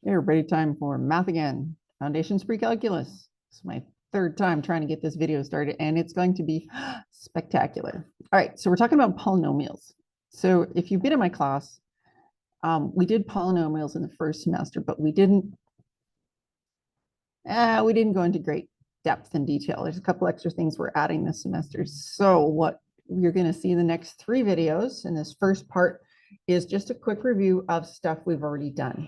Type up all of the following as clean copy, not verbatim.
Hey everybody, time for math again. Foundations Pre-Calculus. It's my third time trying to get this video started, and it's going to be spectacular. All right, so we're talking about polynomials. So if you've been in my class, we did polynomials in the first semester, but we didn't go into great depth and detail. There's a couple extra things we're adding this semester. So what you're going to see in the next 3 videos in this first part is just a quick review of stuff we've already done.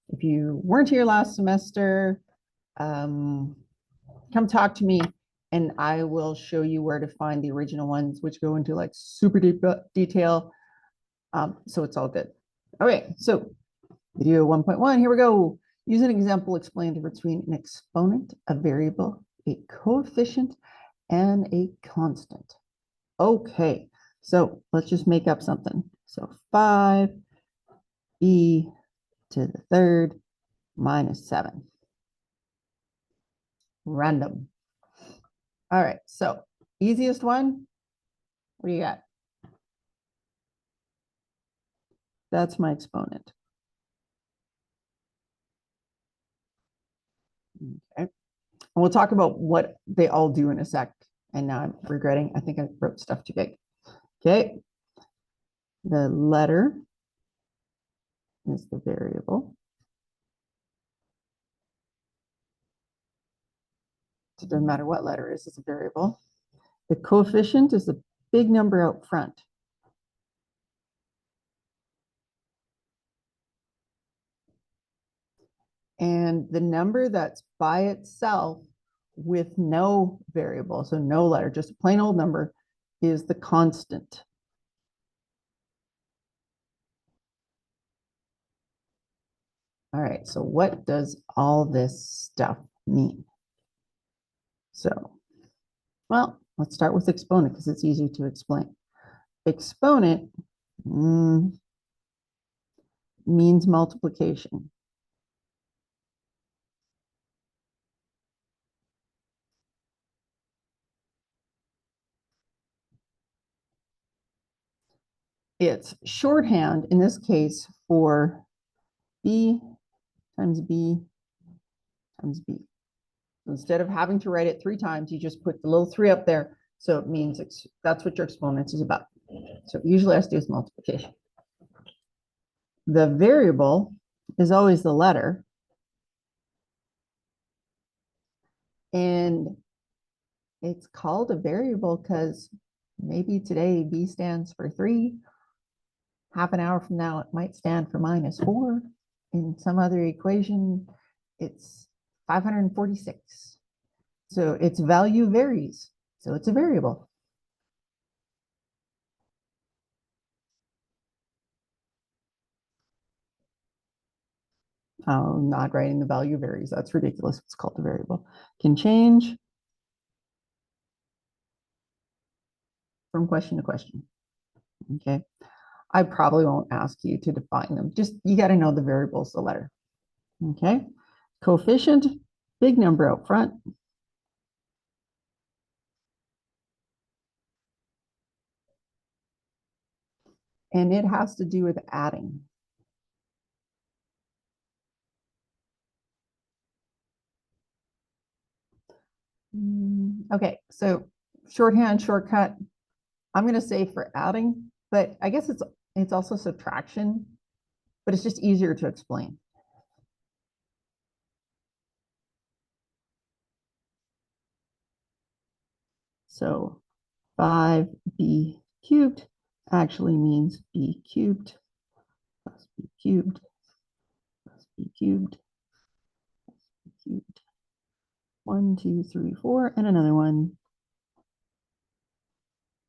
If you weren't here last semester, come talk to me and I will show you where to find the original ones, which go into like super deep detail. So it's all good. All right, so video 1.1, here we go. Use an example, explain the difference between an exponent, a variable, a coefficient, and a constant. Okay, so let's just make up something. So 5b to the third minus 7. Random. All right, so easiest one, what do you got? That's my exponent. Okay, and we'll talk about what they all do in a sec. And now I'm regretting, I think I wrote stuff too big. Okay, the letter is the variable. So it doesn't matter what letter it is, it's a variable. The coefficient is the big number out front. And the number that's by itself with no variable, so no letter, just a plain old number, is the constant. All right, so what does all this stuff mean? So, well, let's start with exponent because it's easy to explain. Exponent means multiplication. It's shorthand in this case for b times b times b. So instead of having to write it 3 times, you just put the little 3 up there. So it means that's what your exponent is about. So it usually has to do with multiplication. The variable is always the letter. And it's called a variable because maybe today b stands for 3. Half an hour from now, it might stand for -4. In some other equation, it's 546. So its value varies. So it's a variable. Not writing the value varies. That's ridiculous. It's called a variable. Can change from question to question. Okay. I probably won't ask you to define them. Just you got to know the variables, the letter. Okay. Coefficient, big number out front. And it has to do with adding. Okay, so shorthand, shortcut. I'm going to say for adding, but I guess it's also subtraction, but it's just easier to explain. So 5b cubed actually means b cubed plus b cubed plus b cubed plus b cubed. 1, 2, 3, 4, and another one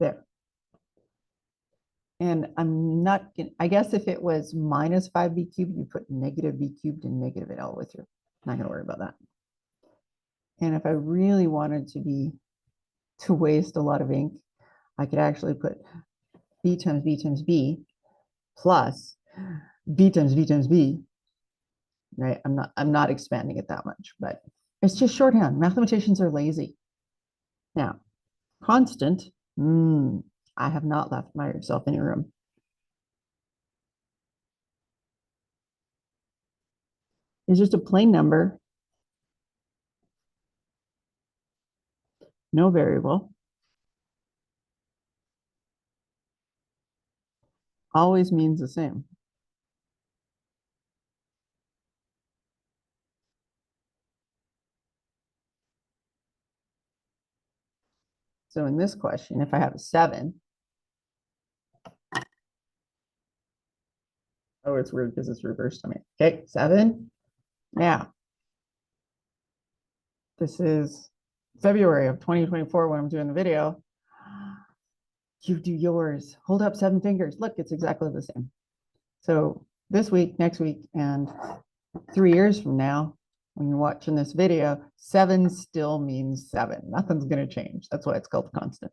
there. And I'm not gonna, I guess if it was minus 5b cubed, you put negative b cubed and negative it all with you. Not gonna worry about that. And if I really wanted to waste a lot of ink, I could actually put b times b times b plus b times b times b. Right? I'm not expanding it that much, but it's just shorthand. Mathematicians are lazy. Now, constant, I have not left myself any room. is just a plain number, no variable, always means the same. So in this question, if I have a 7, oh, it's weird because it's reversed on me. Okay, 7. Now, this is February of 2024 when I'm doing the video. You do yours. Hold up 7 fingers. Look, it's exactly the same. So this week, next week, and 3 years from now, when you're watching this video, 7 still means 7. Nothing's going to change. That's why it's called constant.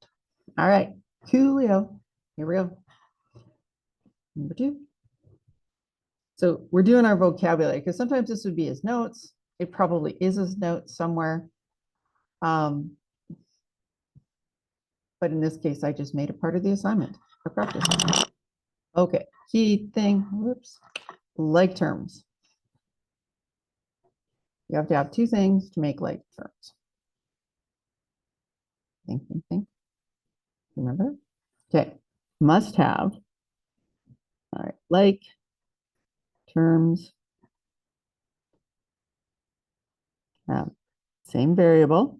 All right, coolio. Here we go. Number 2. So we're doing our vocabulary because sometimes this would be as notes. It probably is as notes somewhere. But in this case, I just made a part of the assignment for practice. Okay, key thing, whoops, like terms. You have to have 2 things to make like terms. Think. Remember? Okay, must have. All right, like terms have same variable.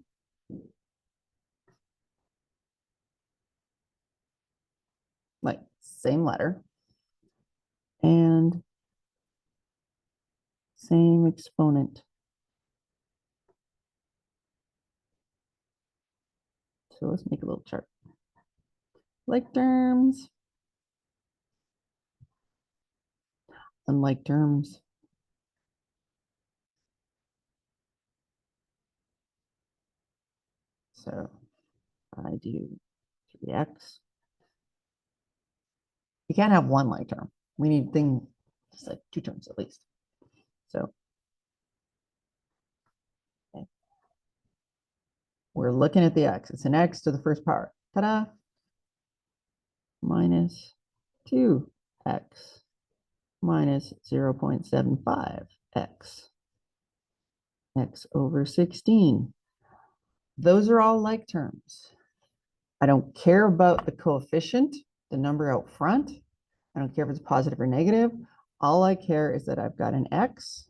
Like same letter. And same exponent. So let's make a little chart. Like terms. Unlike terms. So I do 3x. You can't have one like term. We need thing just like 2 terms at least. So okay. We're looking at the x. It's an x to the first power. Ta-da! Minus 2x minus 0.75x. X over 16. Those are all like terms. I don't care about the coefficient, the number out front. I don't care if it's positive or negative. All I care is that I've got an x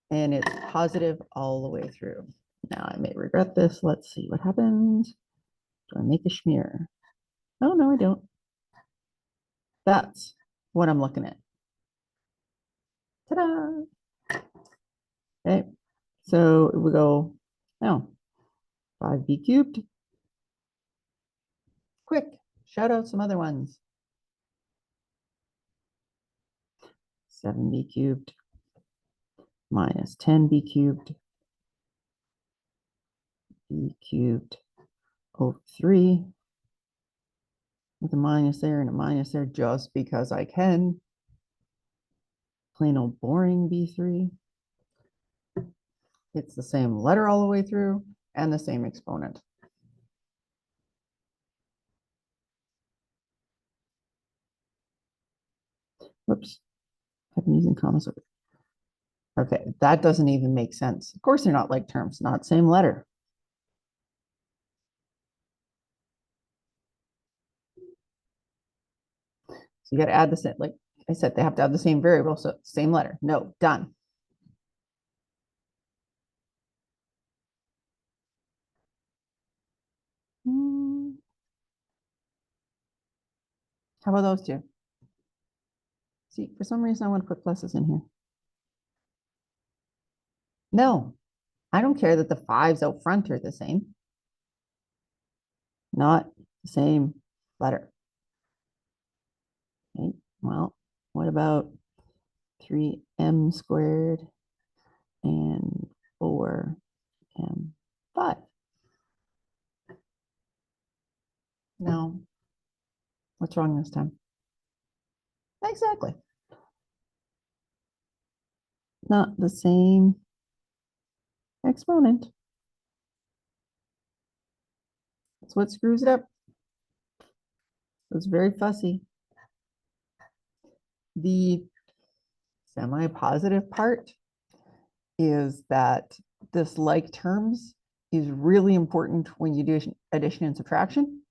and it's positive all the way through. Now I may regret this. Let's see what happens. Do I make a schmear? Oh, no, I don't. That's what I'm looking at. Ta-da! Okay, so we go, now 5b cubed. Quick, shout out some other ones. 7b cubed minus 10b cubed, b cubed over 3 with a minus there and a minus there just because I can. Plain old boring b3. It's the same letter all the way through and the same exponent. Whoops, I've been using commas over. Okay, that doesn't even make sense. Of course they're not like terms, not same letter. So you got to add the same, like I said, they have to have the same variable, so same letter. No, done. How about those 2? See, for some reason I want to put pluses in here. No, I don't care that the 5s out front are the same. Not the same letter. Okay, well, what about 3m squared and 4m5? No. What's wrong this time? Exactly. Not the same exponent. That's what screws it up. It's very fussy. The semi-positive part is that this like terms is really important when you do addition and subtraction,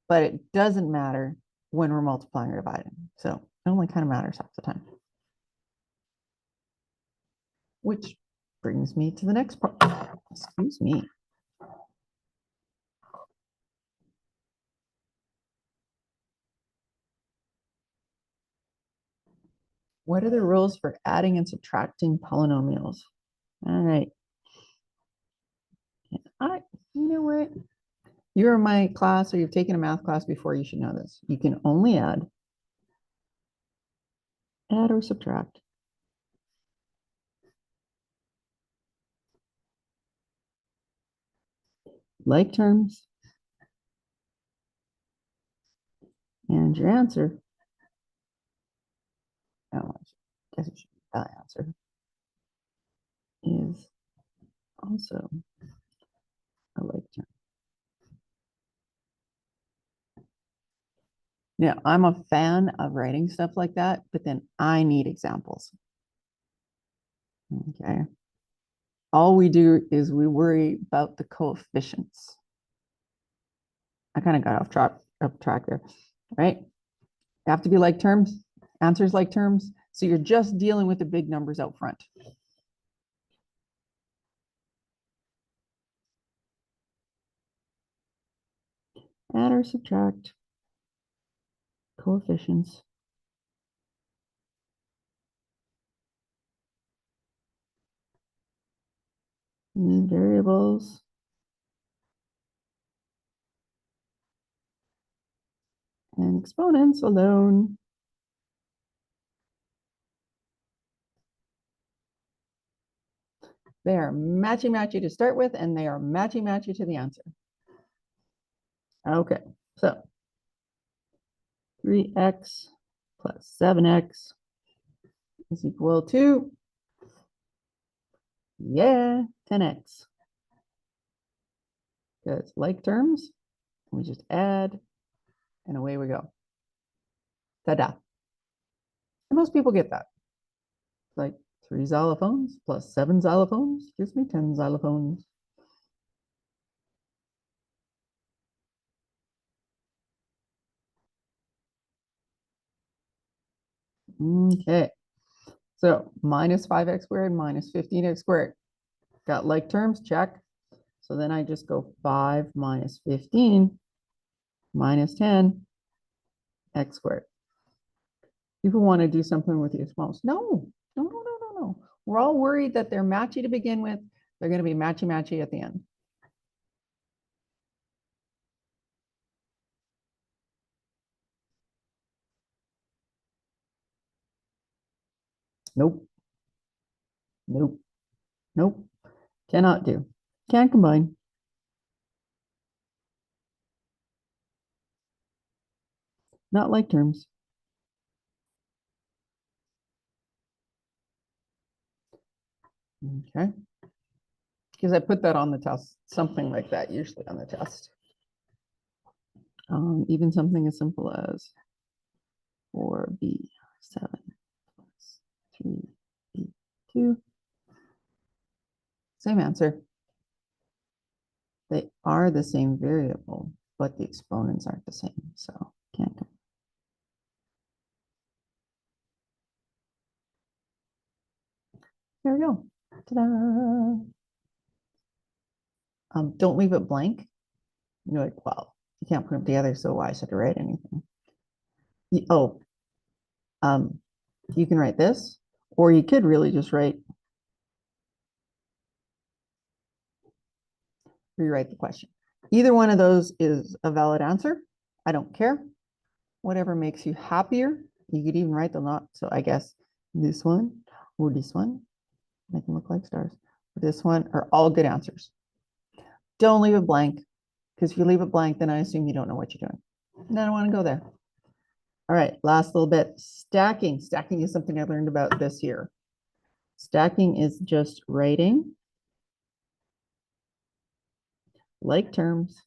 but it doesn't matter when we're multiplying or dividing. So it only kind of matters half the time. Which brings me to the next part. Excuse me. What are the rules for adding and subtracting polynomials? All right. You know what? You're in my class or you've taken a math class before, you should know this. You can only add or subtract like terms, and your answer, oh, I guess it should be that answer, is also a like term. Now, I'm a fan of writing stuff like that, but then I need examples. Okay. All we do is we worry about the coefficients. I kind of got off track there, right? They have to be like terms, answers like terms. So you're just dealing with the big numbers out front. Add or subtract coefficients. And variables. And exponents alone. They are matchy-matchy to start with, and they are matchy-matchy to the answer. Okay, so 3x plus 7x is equal to, 10x. Because like terms, we just add, and away we go. Ta-da. And most people get that. Like 3 xylophones plus 7 xylophones gives me 10 xylophones. Okay, so minus 5x squared minus 15x squared. Got like terms, check. So then I just go 5 minus 15 minus 10 x squared. People want to do something with the exponents. No. We're all worried that they're matchy to begin with. They're going to be matchy-matchy at the end. Nope. Cannot do. Can't combine. Not like terms. Okay. Because I put that on the test, something like that, usually on the test. Even something as simple as 4b7 plus 3b2. Same answer. They are the same variable, but the exponents aren't the same, so can't go. There we go. Ta-da! Don't leave it blank. You're like, well, you can't put them together, so why should I write anything? You can write this, or you could really just rewrite the question. Either one of those is a valid answer. I don't care. Whatever makes you happier. You could even write them not. So I guess this one or this one, make them look like stars. This one are all good answers. Don't leave it blank, because if you leave it blank, then I assume you don't know what you're doing. And I don't want to go there. All right, last little bit. Stacking. Stacking is something I learned about this year. Stacking is just writing like terms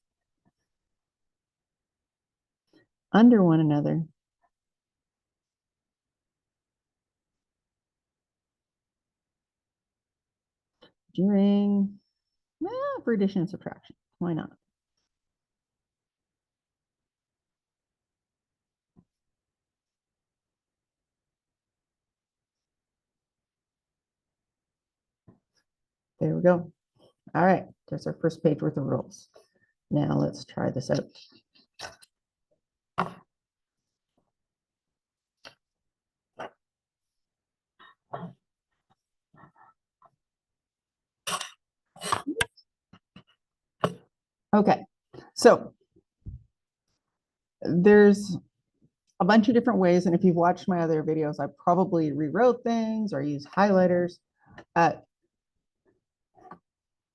under one another doing, for addition and subtraction. Why not? There we go. All right, there's our first page worth of rules. Now let's try this out. Okay, so there's a bunch of different ways, and if you've watched my other videos, I probably rewrote things or used highlighters.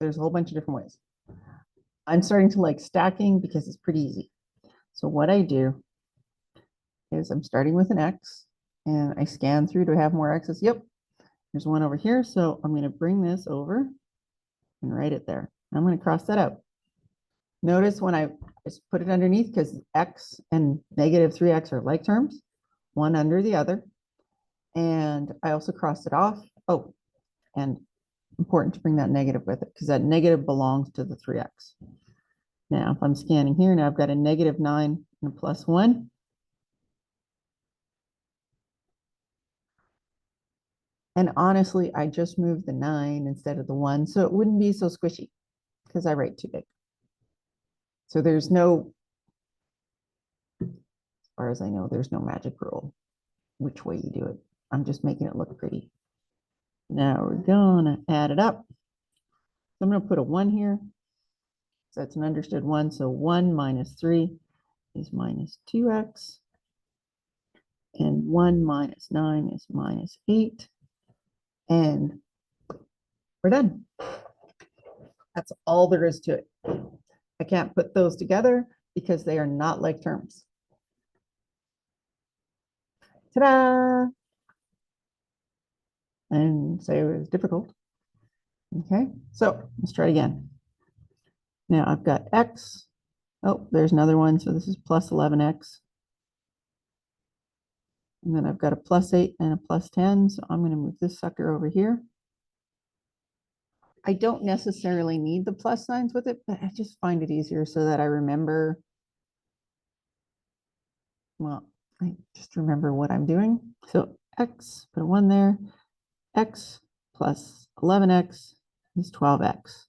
There's a whole bunch of different ways. I'm starting to like stacking because it's pretty easy. So what I do is I'm starting with an X and I scan through to have more X's. Yep, there's one over here. So I'm going to bring this over and write it there. I'm going to cross that out. Notice when I just put it underneath, because X and negative 3X are like terms, one under the other. And I also crossed it off. Oh, and important to bring that negative with it because that negative belongs to the 3X. Now, if I'm scanning here, now I've got a -9 and a +1. And honestly, I just moved the 9 instead of the 1, so it wouldn't be so squishy because I write too big. So there's no, as far as I know, there's no magic rule which way you do it. I'm just making it look pretty. Now we're gonna add it up. So I'm gonna put a 1 here. So that's an understood 1. So 1 minus 3 is minus 2x. And 1 minus 9 is minus 8. And we're done. That's all there is to it. I can't put those together because they are not like terms. Ta-da! And say it was difficult. Okay, so let's try it again. Now I've got x. Oh, there's another one. So this is plus 11x. And then I've got a +8 and a +10. So I'm going to move this sucker over here. I don't necessarily need the plus signs with it, but I just find it easier so that I remember. Well, I just remember what I'm doing. So x, put a 1 there. X plus 11x is 12x.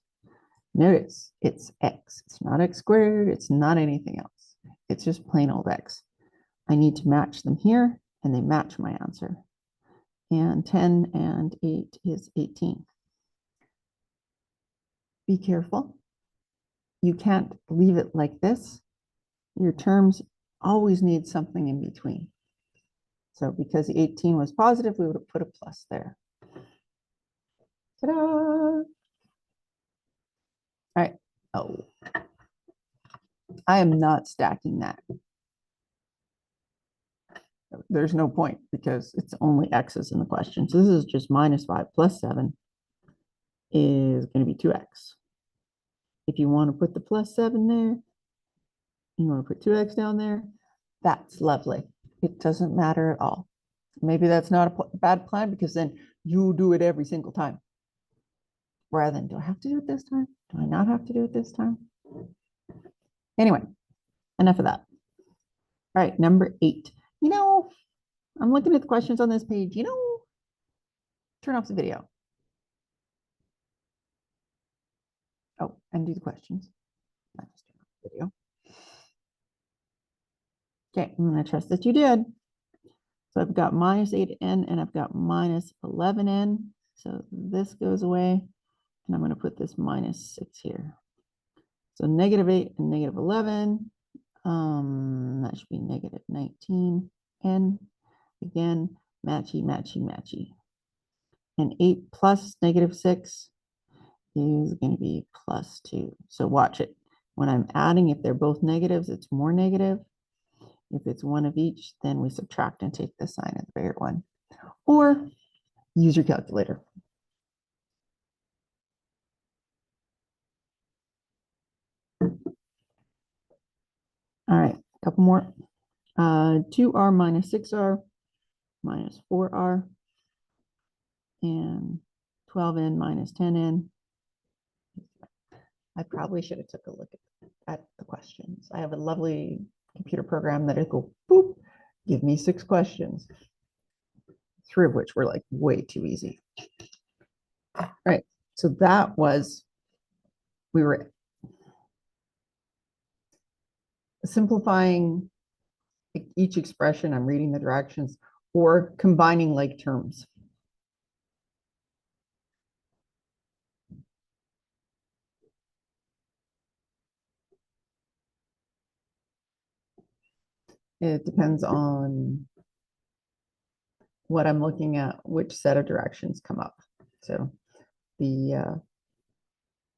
Notice it's x. It's not x squared. It's not anything else. It's just plain old x. I need to match them here, and they match my answer. And 10 and 8 is 18. Be careful. You can't leave it like this. Your terms always need something in between. So because the 18 was positive, we would have put a plus there. Ta-da! All right. Oh, I am not stacking that. There's no point because it's only x's in the question. So this is just -5 plus 7 is going to be 2x. If you want to put the +7 there, you want to put 2x down there, that's lovely. It doesn't matter at all. Maybe that's not a bad plan because then you do it every single time. Rather than, do I have to do it this time? Do I not have to do it this time? Anyway, enough of that. All right, number 8. You know, I'm looking at the questions on this page. You know, turn off the video. Oh, and do the questions. Not just turn off the video. Okay, I'm going to trust that you did. So I've got -8n and I've got -11n. So this goes away. And I'm going to put this -6 here. So -8 and -11. That should be -19. And again, matchy, matchy, matchy. And 8 plus -6 is going to be +2. So watch it. When I'm adding, if they're both negatives, it's more negative. If it's one of each, then we subtract and take the sign of the bigger one. Or use your calculator. All right, a couple more. 2r minus 6r minus 4r and 12n minus 10n I probably should have took a look at the questions. I have a lovely computer program that I go, boop, give me 6 questions, 3 of which were like way too easy. All right, so that was, we were simplifying each expression. I'm reading the directions or combining like terms. It depends on what I'm looking at, which set of directions come up. So the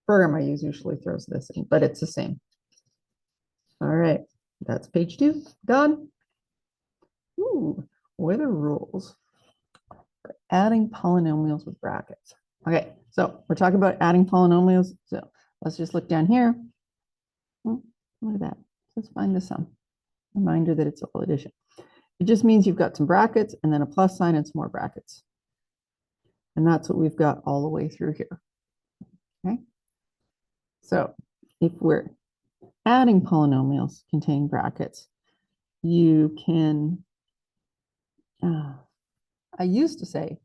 program I use usually throws this in, but it's the same. All right, that's page 2, done. Ooh, what are the rules for adding polynomials with brackets? Okay, so we're talking about adding polynomials. So let's just look down here. Oh, look at that. Let's find the sum. Reminder that it's all addition. It just means you've got some brackets and then a plus sign and some more brackets. And that's what we've got all the way through here. Okay. So if we're adding polynomials containing brackets, you can, I used to say,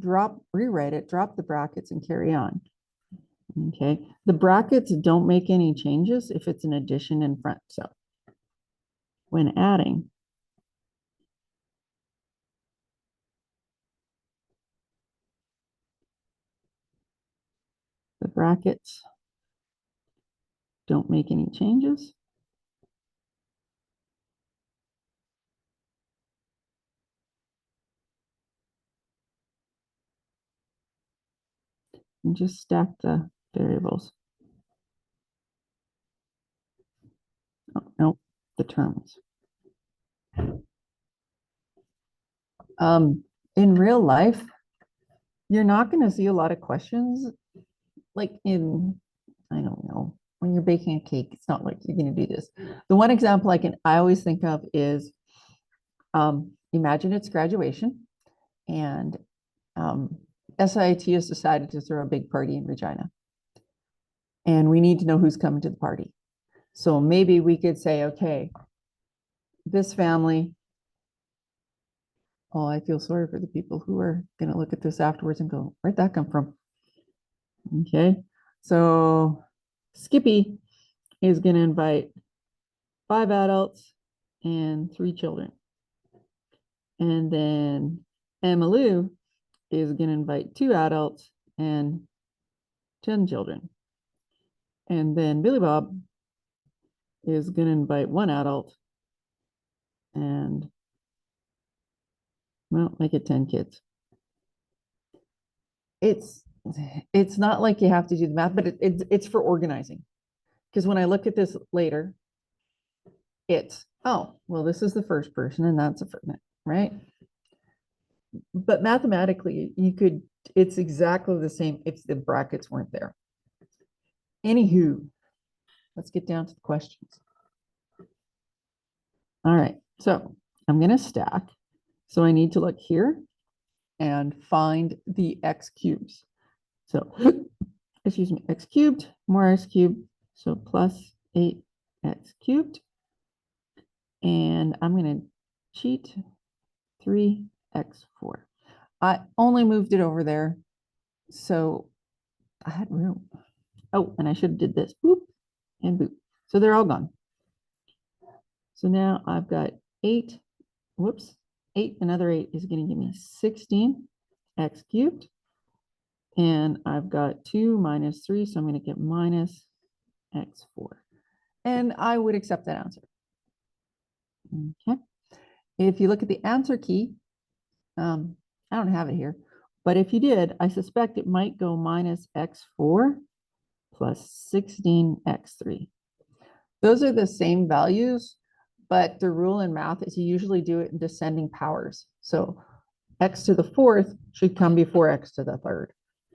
rewrite it, drop the brackets and carry on. Okay. The brackets don't make any changes if it's an addition in front. So when adding, the brackets don't make any changes. And just stack the variables. Oh, no, the terms. In real life, you're not going to see a lot of questions like in, I don't know, when you're baking a cake, it's not like you're going to do this. The one example I always think of is imagine it's graduation and SIT has decided to throw a big party in Regina. And we need to know who's coming to the party. So maybe we could say, okay, this family, oh, I feel sorry for the people who are going to look at this afterwards and go, where'd that come from? Okay, so Skippy is going to invite 5 adults and 3 children. And then Emmalou is going to invite 2 adults and 10 children. And then Billy Bob is going to invite 1 adult and, well, make it 10 kids. It's not like you have to do the math, but it's for organizing. Because when I look at this later, it's, oh, well, this is the first person and that's a first, right? But mathematically, it's exactly the same if the brackets weren't there. Anywho, let's get down to the questions. All right, so I'm going to stack. So I need to look here and find the x cubes. So, excuse me, x cubed, more x cubed, so plus 8x cubed. And I'm going to cheat 3x4. I only moved it over there, so I had room. Oh, and I should have did this, boop, and boop. So they're all gone. So now I've got 8, whoops, 8, another 8 is going to give me 16x cubed. And I've got 2 minus 3, so I'm going to get minus x4. And I would accept that answer. Okay. If you look at the answer key, I don't have it here, but if you did, I suspect it might go minus x4 plus 16x3. Those are the same values, but the rule in math is you usually do it in descending powers. So x to the 4th should come before x to the 3rd.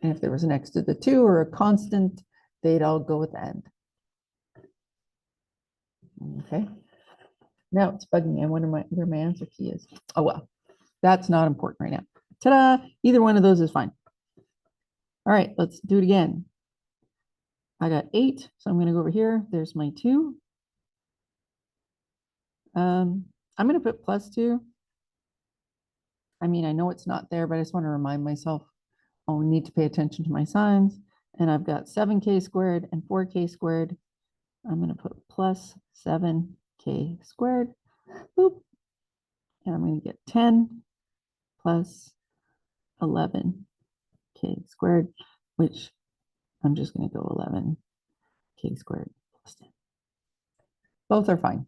And if there was an x to the 2 or a constant, they'd all go at the end. Okay. Now it's bugging me. I wonder where my answer key is. Oh, well, that's not important right now. Ta-da! Either one of those is fine. All right, let's do it again. I got 8, so I'm going to go over here. There's my 2. I'm going to put plus 2. I mean, I know it's not there, but I just want to remind myself, oh, I need to pay attention to my signs. And I've got 7k squared and 4k squared. I'm going to put plus 7k squared. Boop. And I'm going to get 10 plus 11k squared, which I'm just going to go 11k squared plus 10. Both are fine.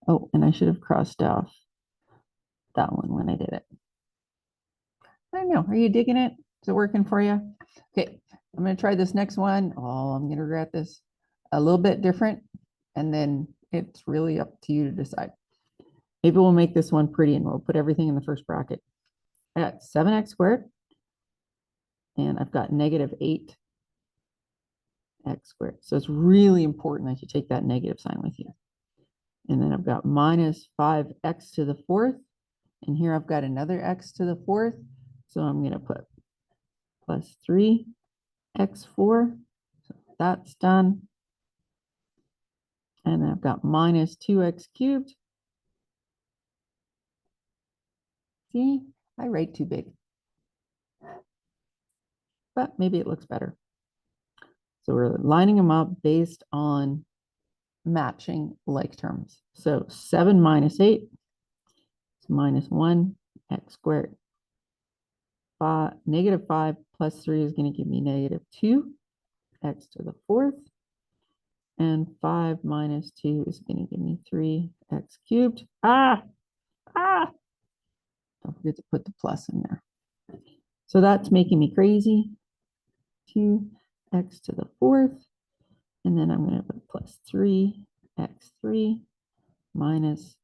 Oh, and I should have crossed off that one when I did it. I don't know. Are you digging it? Is it working for you? Okay, I'm going to try this next one. Oh, I'm going to regret this. A little bit different, and then it's really up to you to decide. Maybe we'll make this one pretty and we'll put everything in the first bracket. I got 7x squared, and I've got negative 8x squared. So it's really important that you take that negative sign with you. And then I've got minus 5x to the 4th. And here I've got another x to the 4th. So I'm going to put plus 3x4. So that's done. And I've got minus 2x cubed. See, I write too big. But maybe it looks better. So we're lining them up based on matching like terms. So 7 minus 8 is minus 1x squared. Negative 5 plus 3 is going to give me negative 2x to the 4th. And 5 minus 2 is going to give me 3x cubed. Don't forget to put the plus in there. So that's making me crazy. 2x to the 4th. And then I'm going to put plus 3x3 minus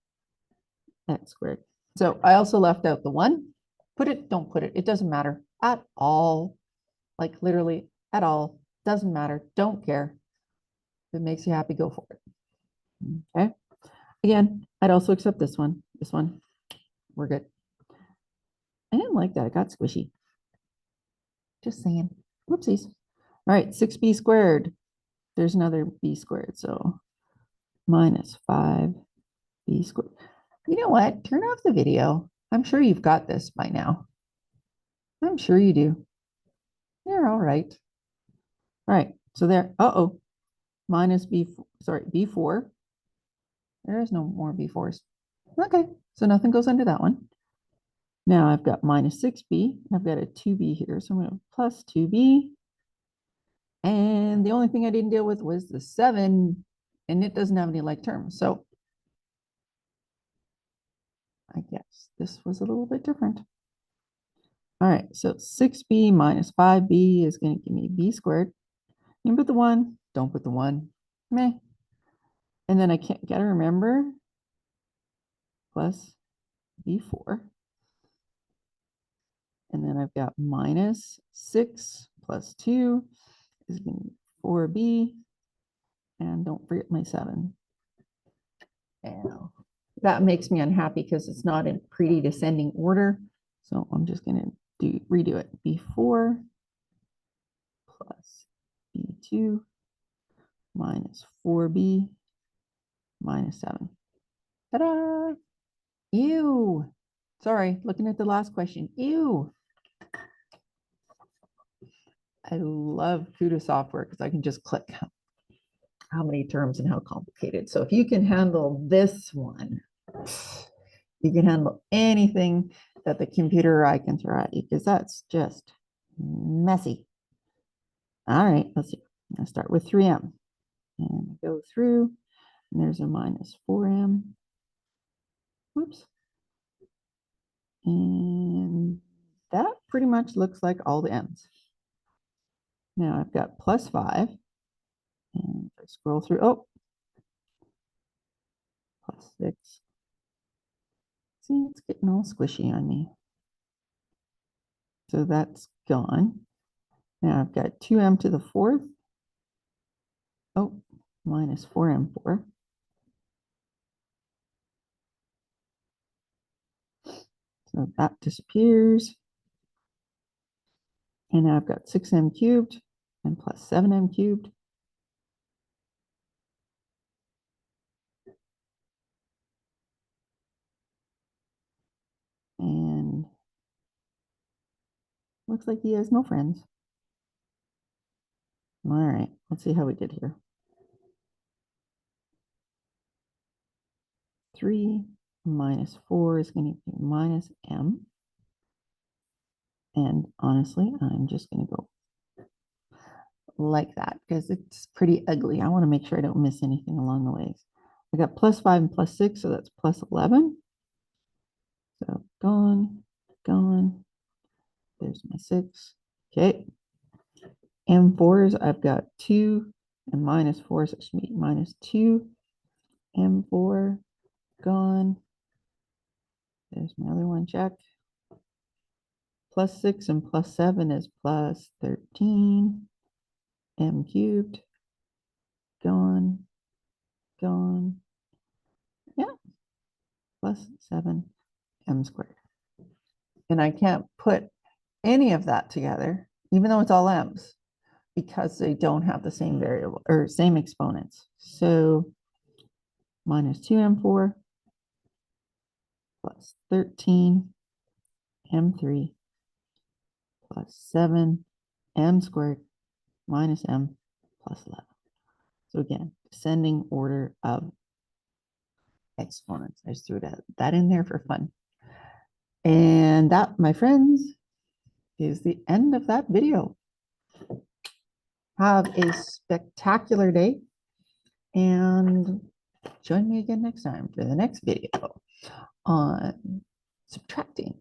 x squared. So I also left out the 1. Put it, don't put it. It doesn't matter at all. Like literally at all. Doesn't matter. Don't care. If it makes you happy, go for it. Okay. Again, I'd also accept this one. This one. We're good. I didn't like that. It got squishy. Just saying. Whoopsies. All right. 6b squared. There's another b squared. So minus 5b squared. You know what? Turn off the video. I'm sure you've got this by now. I'm sure you do. You're all right. All right. So there. Uh-oh. Minus b4. There is no more b4s. Okay. So nothing goes under that one. Now I've got minus 6b. I've got a 2b here. So I'm going to plus 2b. And the only thing I didn't deal with was the 7. And it doesn't have any like terms. So I guess this was a little bit different. All right. So 6b minus 5b is going to give me b squared. You can put the 1. Don't put the 1. Meh. And then I can't gotta remember plus b4. And then I've got minus 6 plus 2 is going to be 4b. And don't forget my 7. And that makes me unhappy because it's not in pretty descending order. So I'm just going to redo it. B4 plus B2 minus 4b minus 7. Ta-da! Ew. Sorry, looking at the last question. Ew. I love CUDA software because I can just click how many terms and how complicated. So if you can handle this one, you can handle anything that the computer or I can throw at you because that's just messy. All right, let's see. I'm going to start with 3m and go through, and there's a minus 4m. Whoops. And that pretty much looks like all the m's. Now I've got plus 5. And if I scroll through, oh, plus 6. See, it's getting all squishy on me. So that's gone. Now I've got 2m to the 4th. Oh, minus 4m4. So that disappears. And now I've got 6m cubed and plus 7m cubed. And looks like he has no friends. All right, let's see how we did here. 3 minus 4 is going to be minus m. And honestly, I'm just going to go like that because it's pretty ugly. I want to make sure I don't miss anything along the ways. I got plus 5 and plus 6, so that's plus 11. So gone, gone. There's my 6. Okay. M4s, I've got 2 and minus 4, so it should be minus 2. M4, gone. There's my other one, check. Plus 6 and plus 7 is plus 13. M cubed, gone, gone. Yeah, plus 7 m squared. And I can't put any of that together, even though it's all m's, because they don't have the same variable or same exponents. So minus 2m4 plus 13 m3 plus 7 m squared minus m plus 11. So again, descending order of exponents. I just threw that in there for fun. And that, my friends, is the end of that video. Have a spectacular day and join me again next time for the next video on subtracting.